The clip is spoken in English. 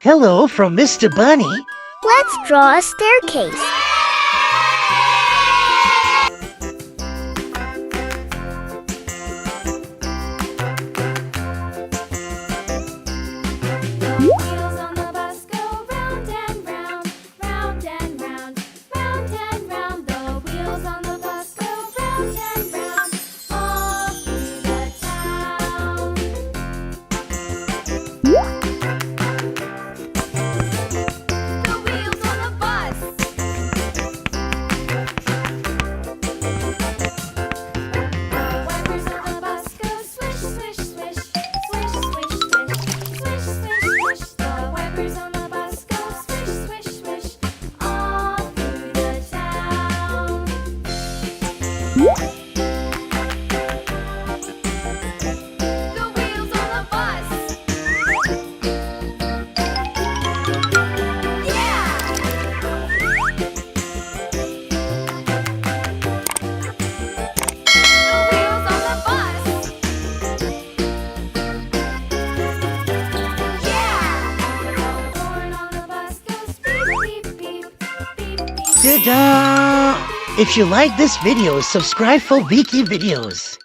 Hello from Mr. Bunny. Let's draw a staircase. Wheels on the bus go round and round, round and round, round and round. The wheels on the bus go round and round, all through the town. The wheels on the bus. The wipers on the bus go swish, swish, swish, swish, swish, swish, swish, swish, swish. The wipers on the bus go swish, swish, swish, all through the town. The wheels on the bus. Yeah! The wheels on the bus. Yeah! The horn on the bus goes beep, beep, beep, beep, beep. Ta-da! If you like this video, subscribe for Viki videos.